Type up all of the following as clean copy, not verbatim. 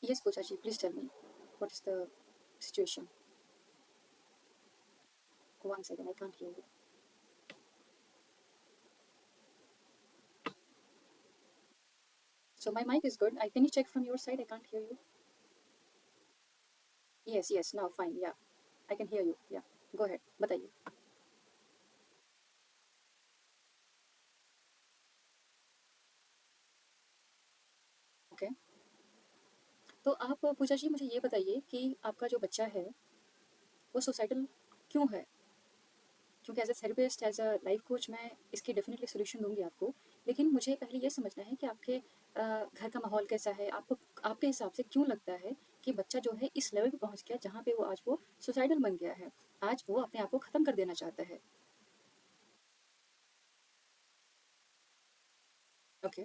Yes, Poojaji, please tell me what is the situation. One second, I can't hear you. So my mic is good. Can you check from your side? I can't hear you. Yes, yes, now fine. Yeah, I can hear you. Yeah, go ahead. बताइए. Okay. तो आप पूजा जी मुझे ये बताइए कि आपका जो बच्चा है वो सुसाइडल क्यों है? क्योंकि as a therapist, as a life coach, मैं इसकी डेफिनेटली सोल्यूशन दूंगी आपको. लेकिन मुझे पहले ये समझना है कि आपके घर का माहौल कैसा है. आपको आपके हिसाब से क्यों लगता है कि बच्चा जो है इस लेवल पे पहुंच गया जहाँ पे वो आज वो सुसाइडल बन गया है. आज वो अपने आप को ख़त्म कर देना चाहता है. ओके.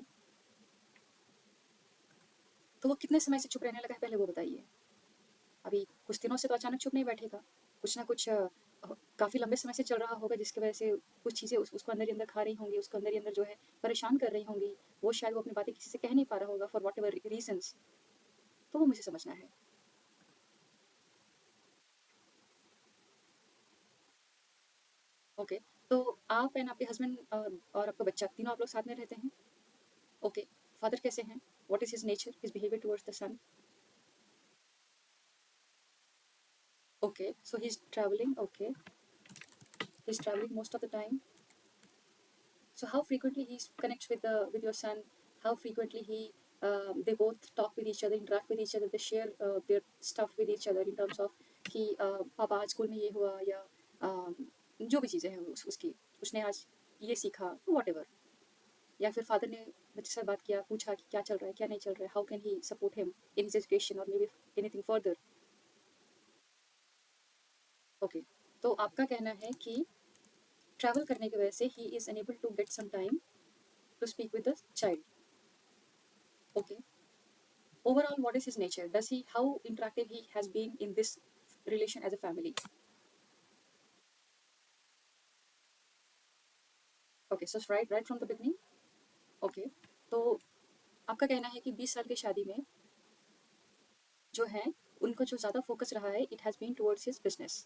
तो वो कितने समय से चुप रहने लगा है पहले वो बताइए. अभी कुछ दिनों से तो अचानक चुप नहीं बैठेगा. कुछ ना कुछ काफ़ी लंबे समय से चल रहा होगा जिसकी वजह से कुछ चीज़ें उसको अंदर ही अंदर खा रही होंगी, उसको अंदर ही अंदर जो है परेशान कर रही होंगी. वो शायद वो अपनी बातें किसी से कह नहीं पा रहा होगा फॉर वॉट एवर रीजंस. तो वो मुझे समझना है. ओके. तो आप एंड आपके हस्बैंड और आपका बच्चा तीनों आप लोग साथ में रहते हैं. ओके. फादर कैसे हैं? What is his nature, his behaviour towards the son? Okay. So he is travelling. Okay. He is travelling most of the time. So how frequently he connects with your son? How frequently they both talk with each other, interact with each other, they share their stuff with each other in terms of कि पापा आज school में ये हुआ या जो भी चीज़ें हैं उसकी उसने आज ये सीखा वॉट एवर. या फिर फादर ने बच्चे से बात किया, पूछा कि क्या चल रहा है क्या नहीं चल रहा है, how can he support him in his education और maybe anything further. Okay. तो आपका कहना है कि ट्रैवल करने की वजह से he is unable to get some time to speak with the child. Okay. Overall, what is his nature? Does he how interactive he has been in this relation as a family? Okay, so right from the beginning. Okay. तो आपका कहना है कि 20 साल की शादी में जो है उनको जो ज़्यादा फोकस रहा है it has been towards his business.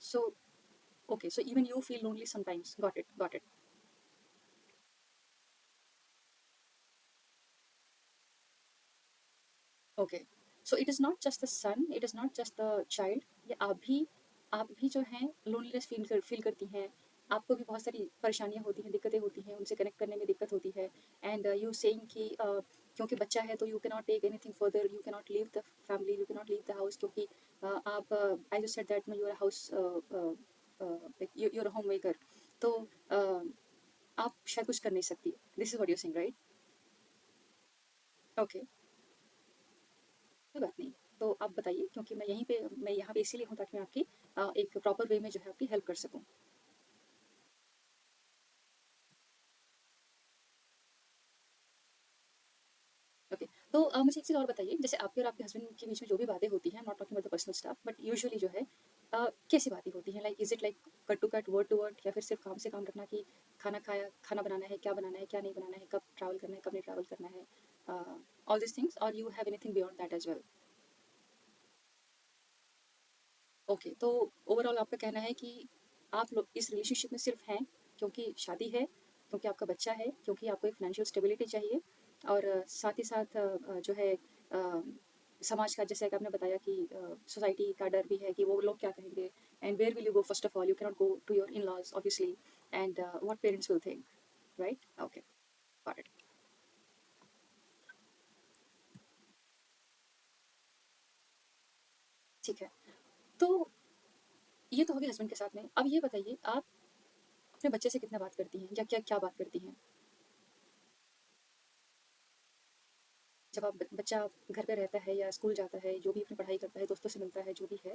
So okay. So even you feel lonely sometimes. Got it, got it. Okay. So it is not just the son, it is not just the child. ये आप भी जो हैं loneliness feel करती हैं. आपको भी बहुत सारी परेशानियाँ होती हैं, दिक्कतें होती हैं, उनसे कनेक्ट करने में दिक्कत होती है. एंड यू सेइंग कि क्योंकि बच्चा है तो you can not take anything further, you can not leave the family, you can not leave the house. क्योंकि आप I just said that you are house like you are home maker. तो आप शायद कुछ कर नहीं सकती. This is what you saying, right? Okay. कोई बात नहीं. तो आप बताइए क्योंकि मैं यहाँ पे इसीलिए हूँ ताकि मैं आपकी एक प्रॉपर वे में जो है आपकी हेल्प कर सकूँ. ओके. तो मुझे एक चीज़ और बताइए, जैसे आपके और आपके हस्बैंड के बीच में जो भी बातें होती हैं, not talking about the personal stuff, but usually जो है कैसी बातें होती हैं? Like is it like cut to cut, word to word, या फिर सिर्फ काम से काम रखना कि खाना खाया, खाना बनाना है, क्या बनाना है, क्या नहीं बनाना है, कब ट्रैवल करना है, कब नहीं ट्रैवल करना है, ऑल दिस थिंग्स, और you have anything beyond that as well? Okay. तो ओवरऑल आपका कहना है कि आप लोग इस रिलेशनशिप में सिर्फ हैं क्योंकि शादी है, क्योंकि आपका बच्चा है, क्योंकि आपको एक फाइनेंशियल स्टेबिलिटी चाहिए, और साथ ही साथ जो है समाज का, जैसे कि आपने बताया कि सोसाइटी का डर भी है कि वो लोग क्या कहेंगे. And where will you go first of all, you can not go to your in laws obviously. And what parents will think, right? Okay. Got it. ठीक है. तो ये तो हो गया हस्बैंड के साथ में. अब ये बताइए, आप अपने बच्चे से कितना बात करती हैं, या क्या क्या बात करती हैं जब आप बच्चा घर पे रहता है या स्कूल जाता है, जो भी अपनी पढ़ाई करता है, दोस्तों से मिलता है, जो भी है,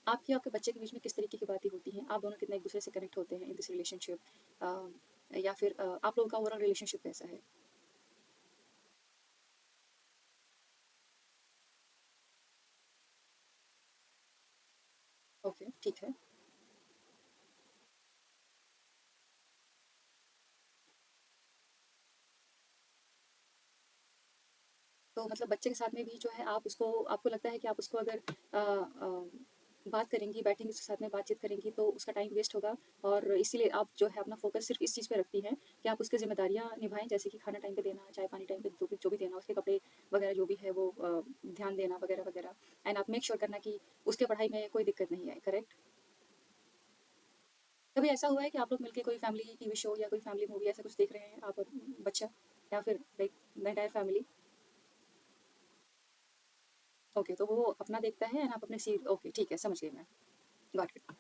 आपकी आपके बच्चे के बीच में किस तरीके की बातें होती हैं? आप दोनों कितना एक दूसरे से कनेक्ट होते हैं इन दिस रिलेशनशिप, या फिर आप लोगों का ओवरऑल रिलेशनशिप कैसा है? ओके. ठीक है. तो मतलब बच्चे के साथ में भी जो है आप उसको, आपको लगता है कि आप उसको अगर बात करेंगी, बैठेंगी उसके साथ में बातचीत करेंगी तो उसका टाइम वेस्ट होगा, और इसीलिए आप जो है अपना फोकस सिर्फ इस चीज़ पे रखती हैं कि आप उसकी ज़िम्मेदारियाँ निभाएं, जैसे कि खाना टाइम पे देना, चाय पानी टाइम पे जो भी देना, उसके कपड़े वगैरह जो भी है वो ध्यान देना वगैरह वगैरह। एंड आप मेक श्योर करना कि उसके पढ़ाई में कोई दिक्कत नहीं आए, करेक्ट? कभी ऐसा हुआ है कि आप लोग मिलके कोई फैमिली टीवी शो या कोई फैमिली मूवी ऐसा कुछ देख रहे हैं आप और बच्चा, या फिर like the entire family? Okay, तो वो अपना देखता है एंड आप अपने सी, ओके ठीक है, समझ गई मैं। Got it.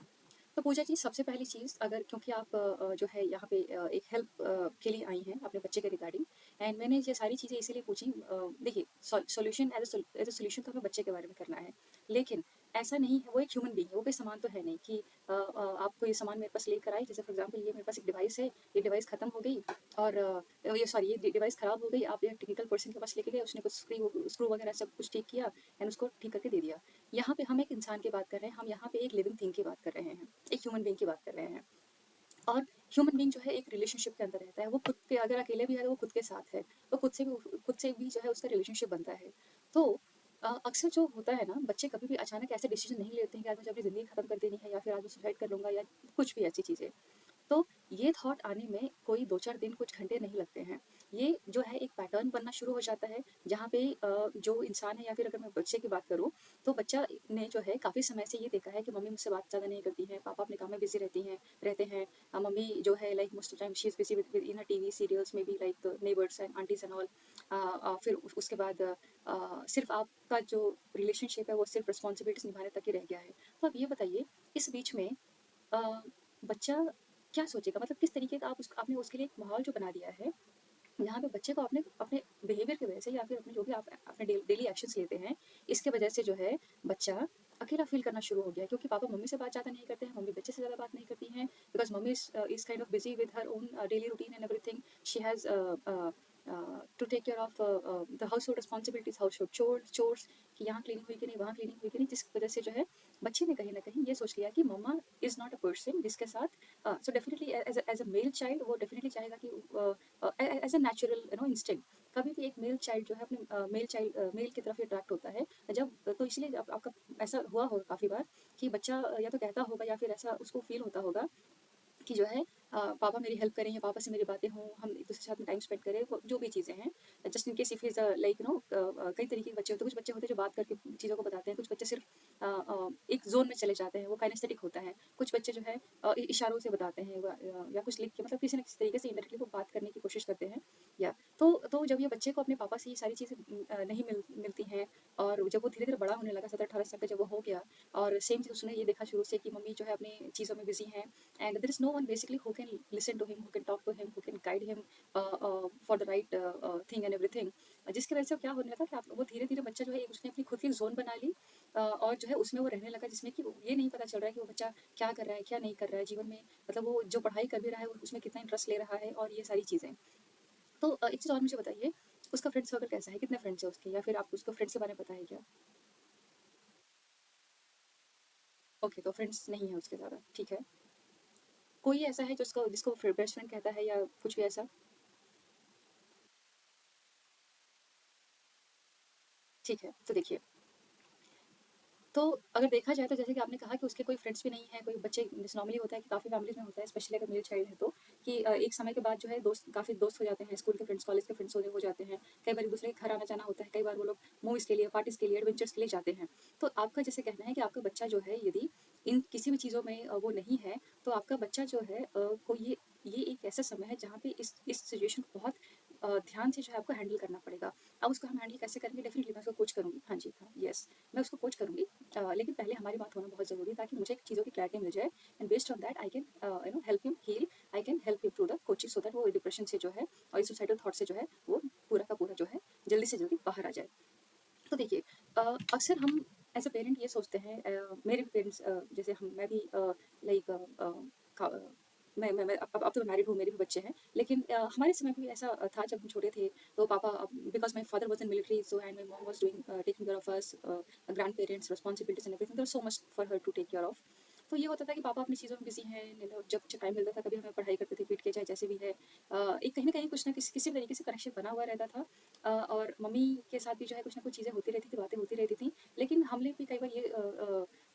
तो पूजा जी, सबसे पहली चीज़, अगर क्योंकि आप जो है यहाँ पे एक हेल्प के लिए आई हैं अपने बच्चे के रिगार्डिंग, एंड मैंने ये सारी चीज़ें इसीलिए पूछी, देखिए सॉल्यूशन एज अ सोल्यूशन तो हमें बच्चे के बारे में करना है, लेकिन ऐसा नहीं है, वो एक ह्यूमन बीइंग है, वो कोई सामान तो है नहीं कि आपको ये सामान मेरे पास लेकर आए, जैसे फॉर एग्जांपल ये मेरे पास एक डिवाइस है, ये डिवाइस खत्म हो गई, और ये सॉरी ये डिवाइस खराब हो गई, आप एक टेक्निकल पर्सन के पास लेके गए, उसने कुछ स्क्रू वगैरह सब कुछ ठीक किया एंड उसको ठीक करके दे दिया। यहाँ पे हम एक इंसान की बात कर रहे हैं, हम यहाँ पे एक लिविंग थिंग की बात कर रहे हैं, एक ह्यूमन बीइंग की बात कर रहे हैं। और ह्यूमन बीइंग जो है एक रिलेशनशिप के अंदर रहता है, वो खुद के अगर अकेले भी है तो वो खुद के साथ है, तो खुद से भी जो है उसका रिलेशनशिप बनता है। तो अक्सर जो होता है ना, बच्चे कभी भी अचानक ऐसे डिसीजन नहीं लेते हैं कि आज मुझे अपनी ज़िंदगी ख़त्म कर देनी है, या फिर आज मैं सुसाइड कर लूँगा, या कुछ भी ऐसी चीज़ें। तो ये थॉट आने में कोई 2-4 दिन, कुछ घंटे नहीं लगते हैं। ये जो है एक पैटर्न बनना शुरू हो जाता है, जहाँ पे जो इंसान है, या फिर अगर मैं बच्चे की बात करूँ, तो बच्चा ने जो है काफ़ी समय से ये देखा है कि मम्मी मुझसे बात ज़्यादा नहीं करती हैं, पापा अपने काम में बिज़ी रहते हैं। मम्मी जो है like most of time she is busy with in a TV serials में be like neighbours and aunties and all. फिर उसके बाद सिर्फ़ आपका जो रिलेशनशिप है वो सिर्फ़ रिस्पॉन्सिबिलिटीज़ निभाने तक ही रह गया है। तो आप ये बताइए, इस बीच में अ, बच्चा क्या सोचेगा? मतलब किस तरीके का आपने उसके लिए एक माहौल जो बना दिया है, यहाँ पे बच्चे को अपने अपने बिहेवियर की वजह से, या फिर अपने जो भी आप अपने डेली एक्शंस लेते हैं, इसके वजह से जो है बच्चा अकेला फील करना शुरू हो गया है, क्योंकि पापा मम्मी से बात ज़्यादा नहीं करते हैं, मम्मी बच्चे से ज़्यादा बात नहीं करती हैं, because mummy is kind of busy with her own daily routine and everything. She has to take care of the household responsibilities, household chores, कि यहाँ क्लीनिंग हुई कि नहीं, वहाँ क्लीनिंग हुई कि नहीं, जिसकी वजह से जो है बच्चे ने कहीं न कहीं ये सोच लिया कि mama is not a person जिसके साथ so definitely as a male child वो डेफिनिटली चाहेगा कि एज अ नेचुरल इंस्टिंक्ट, कभी भी एक मेल चाइल्ड जो है अपने मेल की तरफ अट्रैक्ट होता है, जब तो इसलिए जब आपका ऐसा हुआ होगा काफ़ी बार कि बच्चा या तो कहता होगा, या फिर ऐसा उसको फील होता होगा कि जो है पापा मेरी हेल्प करें, या पापा से मेरी बातें हों, हम एक दूसरे के साथ में टाइम स्पेंड करें, जो भी चीज़ें हैं, just in case if is like कई तरीके के बच्चे होते हैं, कुछ बच्चे होते हैं जो बात करके चीज़ों को बताते हैं, कुछ बच्चे सिर्फ एक जोन में चले जाते हैं, वो काइनेस्थेटिक होता है, कुछ बच्चे जो है इशारों से बताते हैं, या कुछ लिख के, मतलब किसी न किसी तरीके से इंडायरेक्टली वो बात करने की कोशिश करते हैं। या तो जब ये बच्चे को अपने पापा से ये सारी चीज़ें नहीं मिलती हैं, और जब वो धीरे धीरे बड़ा होने लगा, 17-18 साल का जब वो हो गया, और सेम चीज़ उसने ये देखा शुरू से कि मम्मी जो है अपनी चीज़ों में बिजी हैं, and there is no one basically who can listen to him, who can talk to him, who can guide him for the right thing and everything, जिसकी वजह से क्या होने लगा कि वो धीरे धीरे बच्चा जो है उसने अपनी खुद की जोन बना ली, और जो है उसमें वो रहने लगा, जिसमें कि ये नहीं पता चल रहा है कि वो बच्चा क्या कर रहा है, क्या नहीं कर रहा है जीवन में, मतलब वो जो पढ़ाई कर भी रहा है उसमें कितना इंटरेस्ट ले रहा है, और ये सारी चीज़ें। तो एक चीज़ और मुझे बताइए, उसका फ्रेंड सर्कल कैसा है, कितने फ्रेंड्स है उसके, या फिर आप उसको फ्रेंड्स के बारे में पता है क्या? ओके, तो फ्रेंड्स नहीं है उसके ज़्यादा, ठीक है। कोई ऐसा है जिसको जिसको बेस्ट फ्रेंड कहता है, या कुछ भी ऐसा? ठीक है, तो देखिए, तो अगर देखा जाए तो जैसे कि आपने कहा कि उसके कोई फ्रेंड्स भी नहीं है, कोई बच्चे, जैसे नॉर्मली होता है कि काफ़ी फैमिलीज़ में होता है, स्पेशली अगर मेल चाइल्ड है तो, कि एक समय के बाद जो है काफ़ी दोस्त हो जाते हैं, स्कूल के फ्रेंड्स, कॉलेज के फ्रेंड्स हो जाते हैं। कई बार एक-दूसरे के घर आना-जाना होता है, कई बार वो लोग मूवीज़ के लिए, पार्टीज़ के लिए, एडवेंचर्स के लिए जाते हैं। तो आपका जैसे कहना है कि आपका बच्चा जो है यदि इन किसी भी चीज़ों में वो नहीं है, तो आपका बच्चा जो है को ये एक ऐसा समय है जहाँ पे इस सिचुएशन को बहुत ध्यान से जो है आपको हैंडल करना पड़ेगा। अब उसको हम हैंडल कैसे करेंगे, डेफ़िनिटली मैं उसको कोच करूँगी। हाँ जी, हाँ, येस, मैं उसको कोच करूँगी। लेकिन पहले हमारी बात होना बहुत ज़रूरी है, ताकि मुझे चीज़ों की क्लैरिटी मिल जाए, and based on that I can help him heal, I can help him through the coaching, so that वो डिप्रेशन से जो है और सुसाइडल थॉट से जो है वो पूरा का पूरा जो है जल्दी से जल्दी बाहर आ जाए। तो देखिए, अक्सर हम एज अ पेरेंट ये सोचते हैं, मेरे भी पेरेंट्स जैसे हम मैं भी लाइक मैं अब तो मैं मैरिड हूँ, मेरे भी बच्चे हैं, लेकिन हमारे समय में भी ऐसा था जब हम छोटे थे, तो पापा, because my father was in military, so and my mom was doing taking care of us, grandparents responsibilities and everything, there so much for her to take care of. तो ये होता था कि पापा अपनी चीज़ों में बिज़ी हैं, जब टाइम मिलता था कभी हमें पढ़ाई करते थे पीट के, चाहे जैसे भी है। एक कहीं न कहीं कुछ न किसी किसी भी तरीके से कनेक्शन बना हुआ रहता था। और मम्मी के साथ भी जो है कुछ न कुछ चीज़ें होती रहती थी, बातें होती रहती थी। लेकिन हमने भी कई बार ये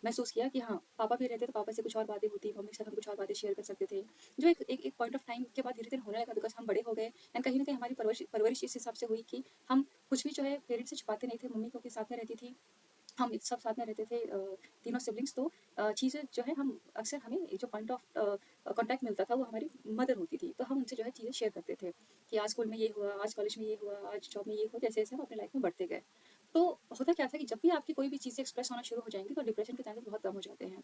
महसूस किया कि हाँ, पापा भी रहते तो पापा से कुछ और बातें होती, मम्मी के साथ हम कुछ और बातें शेयर कर सकते थे। जो एक पॉइंट ऑफ टाइम के बाद धीरे-धीरे होने लगा, बिकॉज़ हम बड़े हो गए एंड कहीं न कहीं हमारी परवरिश इस हिसाब से हुई कि हम कुछ भी जो है पेरेंट्स से छुपाते नहीं थे, मम्मी क्योंकि साथ में रहती थी, हम एक सब साथ में रहते थे, तीनों सिबलिंग्स। तो चीज़ें जो है हम अक्सर हमें एक जो पॉइंट ऑफ कॉन्टैक्ट मिलता था वो हमारी मदर होती थी। तो हम उनसे जो है चीज़ें शेयर करते थे कि आज स्कूल में ये हुआ, आज कॉलेज में ये हुआ, आज जॉब में ये हुआ, जैसे-जैसे हम अपनी लाइफ में बढ़ते गए। तो होता क्या था कि जब भी आपकी कोई भी चीज़ें एक्सप्रेस होना शुरू हो जाएँगी तो डिप्रेशन के चांसेस बहुत कम हो जाते हैं।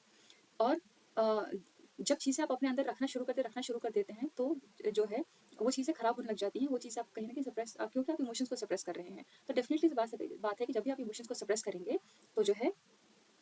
और अ, जब चीज़ें आप अपने अंदर रखना शुरू कर देते हैं, तो जो है वो चीज़ें खराब होने लग जाती हैं। वो चीज़ें आप कहीं न कहीं सप्रेस क्योंकि आप इमोशंस को सप्रेस कर रहे हैं। तो डेफ़िनिटली सी बात है कि जब भी आप इमोशंस को सप्रेस करेंगे, तो जो है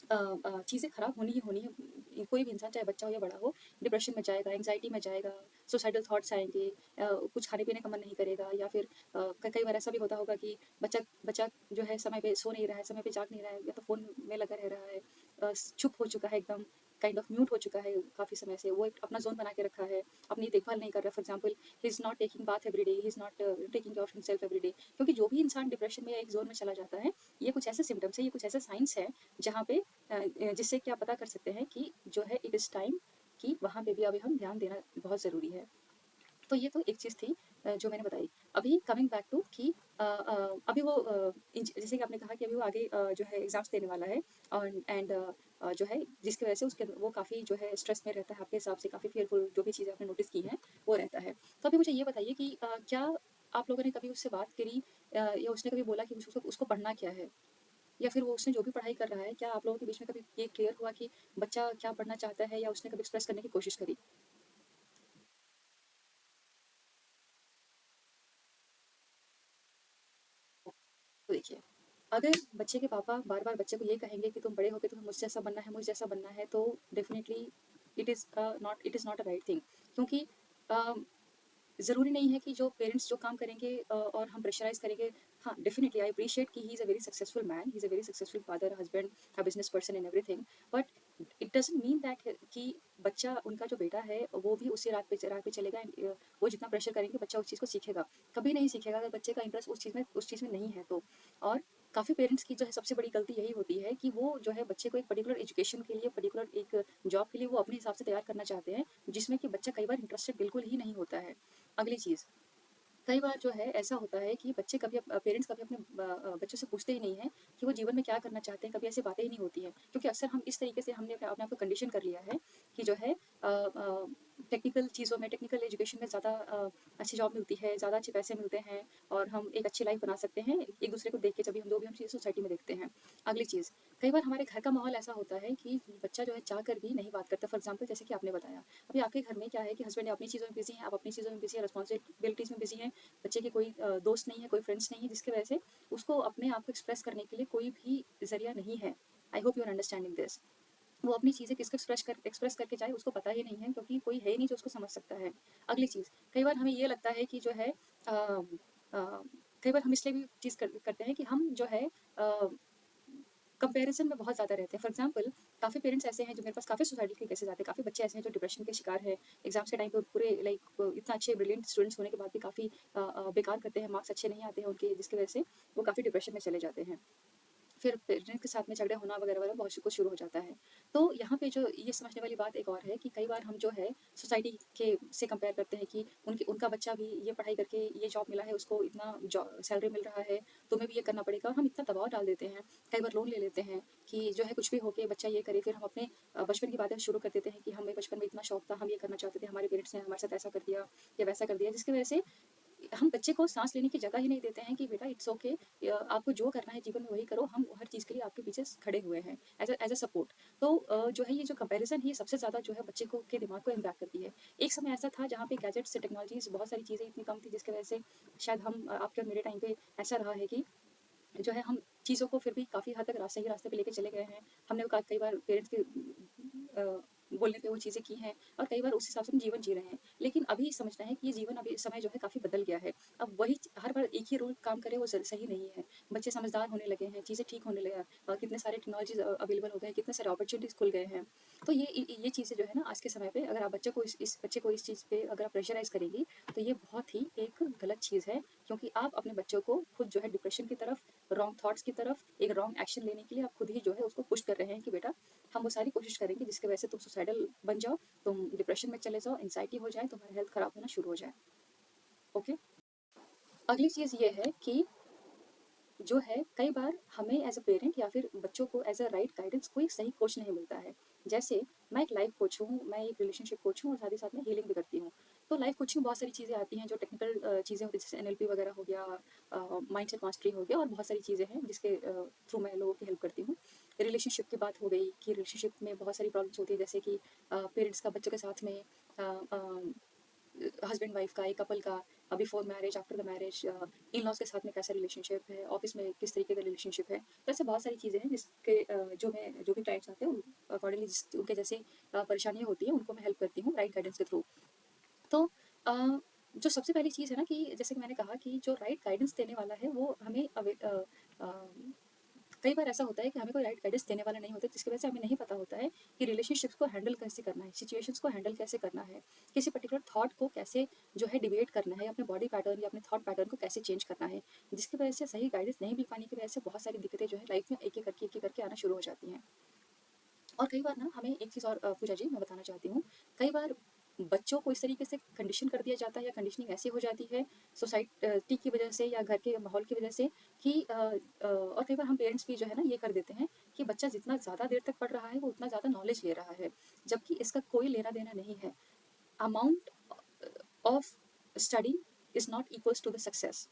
चीज़ें खराब होनी ही होनी है। कोई भी इंसान चाहे बच्चा हो या बड़ा हो, डिप्रेशन में जाएगा, एंग्ज़ायटी में जाएगा, सुसाइडल थॉट्स आएँगे, कुछ खाने-पीने का मन नहीं करेगा, या फिर कई बार ऐसा भी होता होगा कि बच्चा बच्चा जो है समय पे सो नहीं रहा है, समय पे जाग नहीं रहा है, या तो फ़ोन में लगा रह रहा है, चुप हो चुका है एकदम, काइंड ऑफ म्यूट हो चुका है काफ़ी समय से। वो एक अपना ज़ोन बना के रखा है, अपनी देखभाल नहीं कर रहा। For example, he is not taking bath every day, he is not taking care of himself every day. क्योंकि जो भी इंसान डिप्रेशन में या एक ज़ोन में चला जाता है, ये कुछ ऐसे सिम्पटम्स हैं, ये कुछ ऐसे साइन्स हैं, जहाँ पे जिससे कि आप पता कर सकते हैं कि जो है इट इज़ टाइम, कि वहाँ पे भी अभी हम ध्यान देना बहुत ज़रूरी है। तो ये तो एक चीज़ थी जो मैंने बताई। अभी कमिंग बैक टू कि अभी वो जैसे कि आपने कहा कि अभी वो आगे जो है एग्ज़ाम्स देने वाला है, और एंड जो है जिसकी वज़ह से उसके वो काफ़ी जो है स्ट्रेस में रहता है, आपके हिसाब से काफ़ी फ़ियरफुल, जो भी चीज़ें आपने नोटिस की हैं, वो रहता है। तो अभी मुझे ये बताइए कि क्या आप लोगों ने कभी उससे बात करी, या उसने कभी बोला कि उसको उसको पढ़ना क्या है? या फिर वो उसने जो भी पढ़ाई कर रहा है, क्या आप लोगों के बीच में कभी ये क्लियर हुआ कि बच्चा क्या पढ़ना चाहता है, या उसने कभी एक्सप्रेस करने की कोशिश करी? तो देखिए, अगर बच्चे के पापा बार-बार बच्चे को ये कहेंगे कि तुम बड़े होके तुम्हें मुझ जैसा बनना है, मुझ जैसा बनना है, तो definitely it is not a right thing. क्योंकि अ ज़रूरी नहीं है कि जो पेरेंट्स जो काम करेंगे और हम प्रेशराइज़ करेंगे। हाँ, डेफ़िनिटली आई अप्रिशिएट कि he is a very successful man, he is a very successful father, husband, a business person and everything. But it doesn't mean that कि बच्चा, उनका जो बेटा है, वो भी उसी राह पे चलेगा एंड वो जितना प्रेशर करेंगे बच्चा उस चीज़ को सीखेगा। कभी नहीं सीखेगा अगर बच्चे का इंटरेस्ट उस चीज़ में नहीं है तो। और काफ़ी पेरेंट्स की जो है सबसे बड़ी गलती यही होती है कि वो जो है बच्चे को एक पर्टिकुलर एजुकेशन के लिए, पर्टिकुलर एक जॉब के लिए वो अपने हिसाब से तैयार करना चाहते हैं, जिसमें कि बच्चा कई बार इंटरेस्टेड बिल्कुल ही नहीं होता है। अगली चीज़, कई बार जो है ऐसा होता है कि बच्चे कभी पेरेंट्स कभी अपने बच्चों से पूछते ही नहीं हैं कि वो जीवन में क्या करना चाहते हैं, कभी ऐसी बातें ही नहीं होती हैं। क्योंकि अक्सर हम इस तरीके से हमने अपने आप को कंडीशन कर लिया है कि जो है टेक्निकल चीज़ों में, टेक्निकल एजुकेशन में ज़्यादा अच्छी जॉब मिलती है, ज़्यादा अच्छे पैसे मिलते हैं, और हम एक अच्छी लाइफ बना सकते हैं एक दूसरे को देख के, जब भी हम चीज़ें सोसाइटी में देखते हैं। अगली चीज़, कई बार हमारे घर का माहौल ऐसा होता है कि बच्चा जो है चाह कर भी नहीं बात करता। फॉर एग्जाम्पल, जैसे कि आपने बताया, अभी आपके घर में क्या है कि हस्बैंड अपनी चीज़ों में बिजी हैं, आप अपनी चीज़ों में बिजी हैं, रिस्पॉन्सिबिलिटीज़ में बिजी हैं, बच्चे के कोई दोस्त नहीं है, कोई फ्रेंड्स नहीं है, जिसकी वजह से उसको अपने आप को एक्सप्रेस करने के लिए कोई भी ज़रिया नहीं है। I hope you are understanding this. वो अपनी चीज़ें किसको एक्सप्रेस करके जाए उसको पता ही नहीं है, क्योंकि कोई है ही नहीं जो उसको समझ सकता है। अगली चीज़, कई बार हमें ये लगता है कि जो है कई बार हम इसलिए भी चीज़ करते हैं कि हम जो है कंपैरिज़न में बहुत ज़्यादा रहते हैं। फॉर एग्ज़ाम्पल, काफ़ी पेरेंट्स ऐसे हैं जो मेरे पास, काफ़ी सोसाइटी के केसेज़ आते हैं, काफ़ी बच्चे ऐसे हैं जो डिप्रेशन के शिकार हैं। एग्ज़ाम्स के टाइम पे पूरे इतना अच्छे ब्रिलियंट स्टूडेंट्स होने के बाद भी काफ़ी बेकार करते हैं, मार्क्स अच्छे नहीं आते हैं उनके, जिसकी वजह से वो काफ़ी डिप्रेशन में चले जाते हैं। फिर पेरेंट्स के साथ में झगड़े होना वगैरह-वगैरह बहुत कुछ शुरू हो जाता है। तो यहाँ पे जो ये समझने वाली बात एक और है कि कई बार हम जो है सोसाइटी के से कंपेयर करते हैं कि उनका बच्चा भी ये पढ़ाई करके ये जॉब मिला है, उसको इतना सैलरी मिल रहा है, तुम्हें भी ये करना पड़ेगा, और हम इतना दबाव डाल देते हैं। कई बार लोन ले लेते हैं कि जो है कुछ भी हो के बच्चा ये करे, फिर हम अपने बचपन की बातें शुरू कर देते हैं कि हमें बचपन में इतना शौक था, हम ये करना चाहते थे, हमारे पेरेंट्स ने हमारे साथ ऐसा कर दिया या वैसा कर दिया, जिसकी वजह से हम बच्चे को साँस लेने की जगह ही नहीं देते हैं कि बेटा इट्स ओके, आपको जो करना है जीवन में वही करो, हम हर चीज़ के लिए आपके पीछे खड़े हुए हैं एज़ अ सपोर्ट। तो जो है ये जो कंपैरिज़न है, ये सबसे ज़्यादा जो है बच्चे को के दिमाग को इम्पैक्ट करती है। एक समय ऐसा था जहाँ पे गैजेट्स से, टेक्नोलॉजीज़, बहुत सारी चीज़ें इतनी कम थी, जिसकी वजह से शायद हम आपके और मेरे टाइम पे ऐसा रहा है कि जो है हम चीज़ों को फिर भी काफ़ी हद तक सही रास्ते पे लेके चले गए हैं। हमने कई बार पेरेंट्स के बोलने पे वो चीज़ें की हैं और कई बार उस हिसाब से हम जीवन जी रहे हैं। लेकिन अभी समझना है कि ये जीवन अभी समय जो है काफ़ी बदल गया है। अब वही हर बार एक ही रूल काम करे वो सही नहीं है। बच्चे समझदार होने लगे हैं, चीज़ें ठीक होने लगा कितने सारे टेक्नोलॉजीज़ अवेलेबल हो गए हैं, कितने सारे अपॉर्च्युनिटीज़ खुल गए हैं। तो ये चीज़ें जो है ना आज के समय पे अगर आप बच्चे को इस बच्चे को इस चीज़ पे अगर आप प्रेशराइज़ करेंगी, तो ये बहुत ही एक गलत चीज़ है, क्योंकि आप अपने बच्चों को खुद जो है डिप्रेशन की तरफ, रॉन्ग थॉट्स की तरफ, एक रॉन्ग एक्शन लेने के लिए आप खुद ही जो है उसको पुश कर रहे हैं कि बेटा हम वो सारी कोशिश करेंगे जिसकी वजह से तुम सुसाइडल बन जाओ, तुम डिप्रेशन में चले जाओ, एंग्जाइटी हो जाए, तुम्हारा हेल्थ खराब होना शुरू हो जाए। ओके। अगली चीज़ ये है कि जो है कई बार हमें एज अ पेरेंट या फिर बच्चों को एज अ राइट गाइडेंस कोई सही कोच नहीं मिलता है। जैसे मैं एक लाइफ कोच हूँ, मैं एक रिलेशनशिप कोच हूँ और साथ ही साथ में हीलिंग भी करती हूँ। तो लाइफ कोचिंग में बहुत सारी चीज़ें आती हैं जो टेक्निकल चीज़ें होती हैं, जैसे एनएलपी वगैरह हो गया, माइंडसेट मास्टरी हो गया और बहुत सारी चीज़ें हैं जिसके थ्रू मैं लोगों की हेल्प करती हूँ। रिलेशनशिप की बात हो गई कि रिलेशनशिप में बहुत सारी प्रॉब्लम्स होती है, जैसे कि पेरेंट्स का बच्चों के साथ में हस्बैंड वाइफ का, एक कपल का, before marriage, after the marriage, in laws के साथ में कैसा रिलेशनशिप है, ऑफिस में किस तरीके का रिलेशनशिप है। तो ऐसे बहुत सारी चीज़ें हैं जिसके जो भी क्लाइंट्स आते हैं उन अकॉर्डिंगली उनके जैसे परेशानियाँ होती हैं उनको मैं हेल्प करती हूँ राइट गाइडेंस के थ्रू। तो जो सबसे पहली चीज़ है ना कि जैसे कि मैंने कहा कि जो राइट गाइडेंस देने वाला है वो हमें अ, कई बार ऐसा होता है कि हमें कोई राइट गाइडेंस देने वाला नहीं होता, जिसकी वजह से हमें नहीं पता होता है कि रिलेशनशिप्स को हैंडल कैसे करना है, सिचुएशंस को हैंडल कैसे करना है, किसी पर्टिकुलर थॉट को कैसे जो है डिबेट करना है, अपने बॉडी पैटर्न या अपने थॉट पैटर्न को कैसे चेंज करना है, जिसकी वजह से सही गाइडेंस नहीं मिल पाने की वजह से बहुत सारी दिक्कतें जो है लाइफ में एक एक करके आना शुरू हो जाती हैं। और कई बार ना हमें एक चीज़ और पूजा जी मैं बताना चाहती हूँ, कई बार बच्चों को इस तरीके से कंडीशन कर दिया जाता है या कंडीशनिंग ऐसी हो जाती है सोसाइटी की वजह से या घर के माहौल की वजह से कि और कई बार हम पेरेंट्स भी जो है ना ये कर देते हैं कि बच्चा जितना ज़्यादा देर तक पढ़ रहा है वो उतना ज़्यादा नॉलेज ले रहा है, जबकि इसका कोई लेना देना नहीं है। Amount of study is not equals to the success.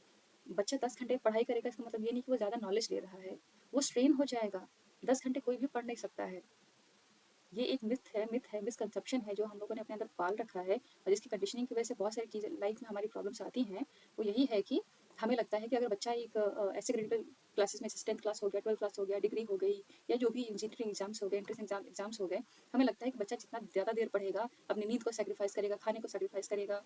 बच्चा 10 घंटे पढ़ाई करेगा इसका मतलब ये नहीं कि वो ज़्यादा नॉलेज ले रहा है, वो स्ट्रेन हो जाएगा। 10 घंटे कोई भी पढ़ नहीं सकता है। ये एक मिथ है, मिसकंसेप्शन है जो हम लोगों ने अपने अंदर पाल रखा है और जिसकी कंडीशनिंग की वजह से बहुत सारी चीज़ें लाइफ में हमारी प्रॉब्लम्स आती हैं। वो यही है कि हमें लगता है कि अगर बच्चा एक ऐसे क्रिटिकल क्लासेस में जैसे 10th क्लास हो गया, 12th क्लास हो गया, डिग्री हो गई या जो भी इंजीनियरिंग एग्जाम्स हो गए, एंट्रेंस एग्जाम्स हो गए, हमें लगता है कि बच्चा जितना ज़्यादा देर पढ़ेगा, अपनी नींद को सेक्रीफाइस करेगा, खाने को सेक्रीफाइस करेगा,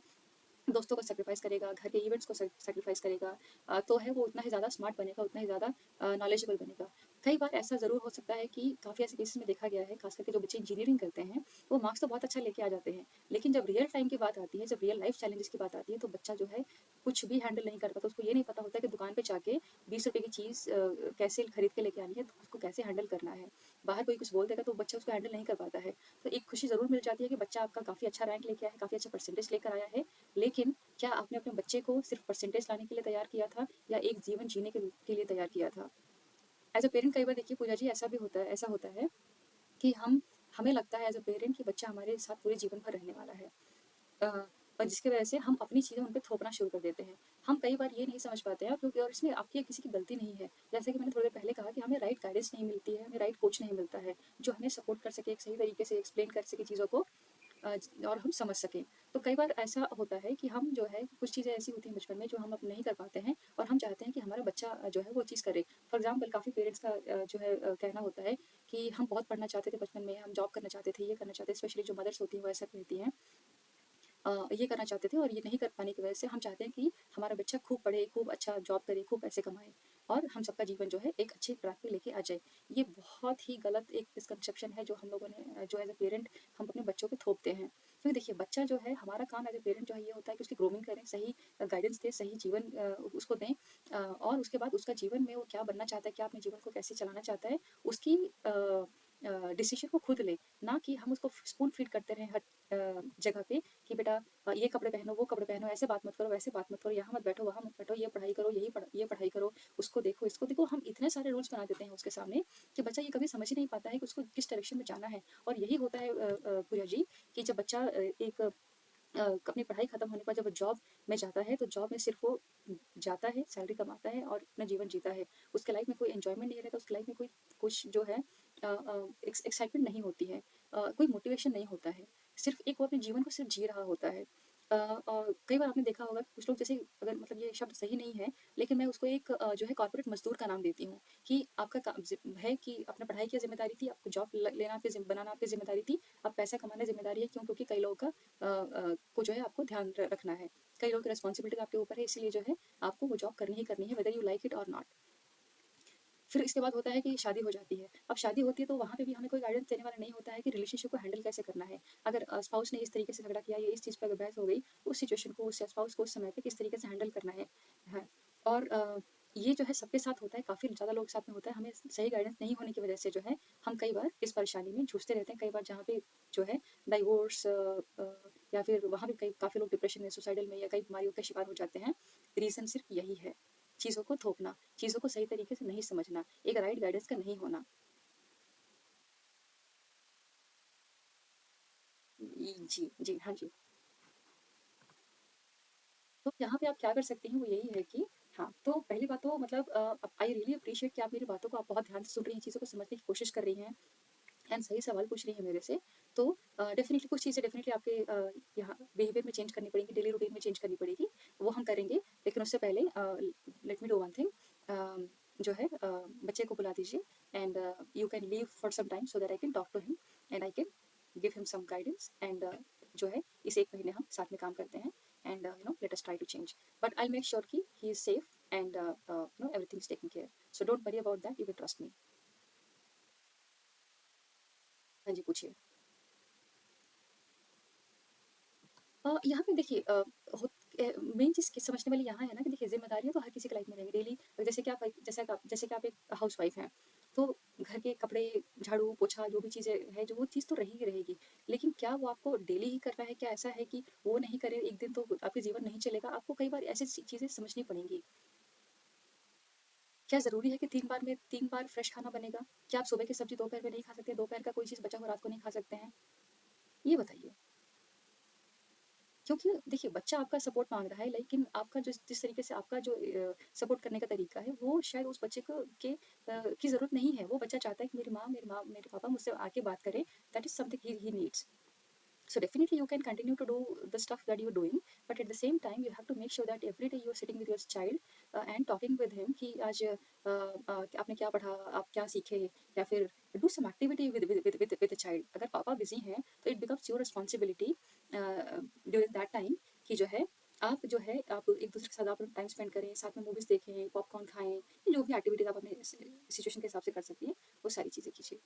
दोस्तों को सैक्रिफाइस करेगा, घर के इवेंट्स को सैक्रिफाइस करेगा, तो है वो उतना ही ज़्यादा स्मार्ट बनेगा, उतना ही ज़्यादा नॉलेजेबल बनेगा। कई बार ऐसा ज़रूर हो सकता है कि काफ़ी ऐसे केसेस में देखा गया है, खास करके जो बच्चे इंजीनियरिंग करते हैं, वो मार्क्स तो बहुत अच्छा लेके आ जाते हैं, लेकिन जब रियल टाइम की बात आती है, जब रियल लाइफ चैलेंजेस की बात आती है, तो बच्चा जो है कुछ भी हैंडल नहीं कर पाता। उसको ये नहीं पता होता कि दुकान पे जाके 20 रुपए की चीज़ कैसे खरीद के लेके आनी है, तो उसको कैसे हैंडल करना है। बाहर कोई कुछ बोल देगा तो बच्चा उसको हैंडल नहीं कर पाता है। तो एक खुशी ज़रूर मिल जाती है कि बच्चा आपका काफ़ी अच्छा रैंक लेके आया है, काफ़ी अच्छा परसेंटेज लेकर आया है, लेकिन क्या आपने अपने बच्चे को सिर्फ परसेंटेज लाने के लिए तैयार किया था या एक जीवन जीने के लिए तैयार किया था? एज अ पेरेंट कई बार देखिए पूजा जी ऐसा होता है कि हमें लगता है एज अ पेरेंट कि बच्चा हमारे साथ पूरे जीवन भर रहने वाला है, अ, और जिसकी वजह से हम अपनी चीज़ें उन पे थोपना शुरू कर देते हैं। हम कई बार ये नहीं समझ पाते हैं क्योंकि और इसमें आपकी या किसी की गलती नहीं है। जैसे कि मैंने थोड़ी देर पहले कहा कि हमें राइट गाइडेंस नहीं मिलती है, हमें राइट कोच नहीं मिलता है, जो हमें सपोर्ट कर सके, एक सही तरीके से एक्सप्लेन कर सके चीज़ों को, और हम समझ सकें। तो कई बार ऐसा होता है कि हम जो है कुछ चीज़ें ऐसी होती हैं बचपन में जो हम अब नहीं कर पाते हैं और हम चाहते हैं कि हमारा बच्चा जो है वो चीज़ करे। फॉर एग्ज़ाम्पल काफ़ी पेरेंट्स का जो है कहना होता है कि हम बहुत पढ़ना चाहते थे बचपन में, हम जॉब करना चाहते थे, ये करना चाहते थे, स्पेशली जो मदर्स होती हैं वो ऐसा कहती हैं, ये करना चाहते थे और ये नहीं कर पाने की वजह से हम चाहते हैं कि हमारा बच्चा खूब पढ़े, खूब अच्छा जॉब करे, खूब पैसे कमाए और हम सबका जीवन जो है एक अच्छी ट्रैक पे लेके आ जाए। ये बहुत ही गलत एक मिसकंसेप्शन है जो हम लोगों ने जो एज़ अ पेरेंट हम अपने बच्चों पे थोपते हैं। क्योंकि देखिए बच्चा जो है हमारा काम एज़ अ पेरेंट जो है ये होता है कि उसकी ग्रूमिंग करें, सही गाइडेंस दें, सही जीवन उसको दें, और उसके बाद उसका जीवन में वो क्या बनना चाहता है, क्या अपने जीवन को कैसे चलाना चाहता है, उसकी डिसीज़न को खुद ले, ना कि हम उसको स्पून फीड करते रहें हर जगह पे कि बेटा ये कपड़े पहनो, वो कपड़े पहनो, ऐसे बात मत करो, वैसे बात मत करो, यहाँ मत बैठो, वहाँ मत बैठो, ये पढ़ाई करो, ये पढ़ाई करो, उसको देखो, इसको देखो। हम इतने सारे रूल्स बना देते हैं उसके सामने कि बच्चा ये कभी समझ ही नहीं पाता है कि उसको किस डायरेक्शन में जाना है। और यही होता है पूजा जी कि जब बच्चा एक अपनी पढ़ाई खत्म होने के बाद जब वो जॉब में जाता है, तो जॉब में सिर्फ वो जाता है, सैलरी कमाता है और अपना जीवन जीता है। उसके लाइफ में कोई एन्जॉयमेंट नहीं रहता, उसकी लाइफ में कोई कुछ जो है एक्साइटमेंट नहीं होती है, कोई मोटिवेशन नहीं होता है। सिर्फ एक वो अपने जीवन को सिर्फ जी रहा होता है। और कई बार आपने देखा होगा कि कुछ लोग जैसे, अगर मतलब ये शब्द सही नहीं है, लेकिन मैं उसको एक जो है कॉर्पोरेट मजदूर का नाम देती हूँ, कि आपका काम है कि अपना पढ़ाई की जिम्मेदारी थी, आपको जॉब लेना आपकी बनाना आपकी जिम्मेदारी थी, अब पैसा कमाना जिम्मेदारी है। क्यों? क्योंकि कई लोगों का को जो है आपको ध्यान रखना है, कई लोगों की रिस्पॉन्सिबिलिटी आपके ऊपर है, इसीलिए जो है आपको वो जॉब करनी ही करनी है, वेदर यू लाइक इट और नॉट। फिर इसके बाद होता है कि शादी हो जाती है। अब शादी होती है तो वहाँ पे भी हमें कोई गाइडेंस देने वाला नहीं होता है कि रिलेशनशिप को हैंडल कैसे करना है। अगर स्पाउस ने इस तरीके से झगड़ा किया या इस चीज़ पे अगर बहस हो गई, तो उस सिचुएशन को उस स्पाउस को उस समय पे किस तरीके से हैंडल करना है। हाँ, और ये जो है सबके साथ होता है, काफ़ी ज़्यादा लोग के साथ में होता है। हमें सही गाइडेंस नहीं होने की वजह से जो है हम कई बार इस परेशानी में जूझते रहते हैं। कई बार जहाँ पे जो है डाइवोर्स या फिर वहाँ भी कई काफ़ी लोग डिप्रेशन में, सुसाइडल में या कई बीमारियों का शिकार हो जाते हैं। रीज़न सिर्फ यही है, चीज़ों को थोपना, चीज़ों को सही तरीके से नहीं समझना, एक राइट गाइडेंस का नहीं होना। जी, जी, हाँ जी। तो यहाँ पे आप क्या कर सकती हैं वो यही है कि हाँ, तो पहली बात तो मतलब आई रियली अप्रिशिएट कि आप मेरी बातों को आप बहुत ध्यान से सुन रही हैं, चीज़ों को समझने की कोशिश कर रही हैं एंड सही सवाल पूछ रही हैं मेरे से। तो डेफ़िनिटली कुछ चीज़ें डेफ़िनिटली आपके यहाँ बिहेवियर में चेंज करनी पड़ेगी, डेली रूटीन में चेंज करनी पड़ेगी, वो हम करेंगे। लेकिन उससे पहले let me do one thing, जो है बच्चे को बुला दीजिए and you can leave for some time so that I can talk to him and I can give him some guidance and जो है इस 1 महीने हम साथ में काम करते हैं and let us try to change, but I will make sure कि he is safe and everything is taken care, so don't worry about that, you can trust me. हाँ जी, पूछिए। यहाँ पे देखिए मेन चीज़ समझने वाली यहाँ है ना कि देखिए ज़िम्मेदारियाँ तो हर किसी की लाइफ में रहेंगी डेली। जैसे कि आप एक हाउसवाइफ हैं, तो घर के कपड़े, झाड़ू, पोछा जो भी चीज़ें हैं, जो वो चीज़ तो रहेगी ही रहेगी। लेकिन क्या वो आपको डेली ही करना है? क्या ऐसा है कि वो नहीं करें एक दिन तो आपके जीवन नहीं चलेगा? आपको कई बार ऐसी चीज़ें समझनी पड़ेंगी। क्या ज़रूरी है कि 3 बार फ्रेश खाना बनेगा? क्या आप सुबह की सब्ज़ी दोपहर में नहीं खा सकते? दोपहर का कोई चीज़ बचा हुआ रात को नहीं खा सकते हैं? ये बताइए। क्योंकि देखिए बच्चा आपका सपोर्ट माँग रहा है, लेकिन आपका जिस जिस तरीके से आपका जो सपोर्ट करने का तरीका है, वो शायद उस बच्चे को की ज़रूरत नहीं है। वो बच्चा चाहता है कि मेरे पापा मुझसे आके बात करें, that is something he needs. So definitely you can continue to do the stuff that you're doing, but at the same time you have to make sure that every day you're sitting with your child and talking with him कि आज आपने क्या पढ़ा, आप क्या सीखे, या फिर do some activity with the child. अगर पापा busy हैं तो it becomes your responsibility during that time कि जो है आप एक दूसरे के साथ आप टाइम स्पेंड करें, साथ में मूवीज देखें, पॉपकॉर्न खाएं, जो भी एक्टिविटीज आप अपने सिचुएशन के हिसाब से कर सकती हैं, वो सारी चीज़ें कीजिए।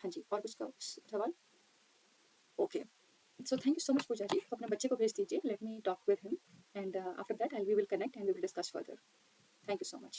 हाँ जी, और कुछ का सवाल? Okay, so thank you so much Pooja ji, तो अपने बच्चे को भेज दीजिए, let me talk with him and after that we will connect and we will discuss further. Thank you so much.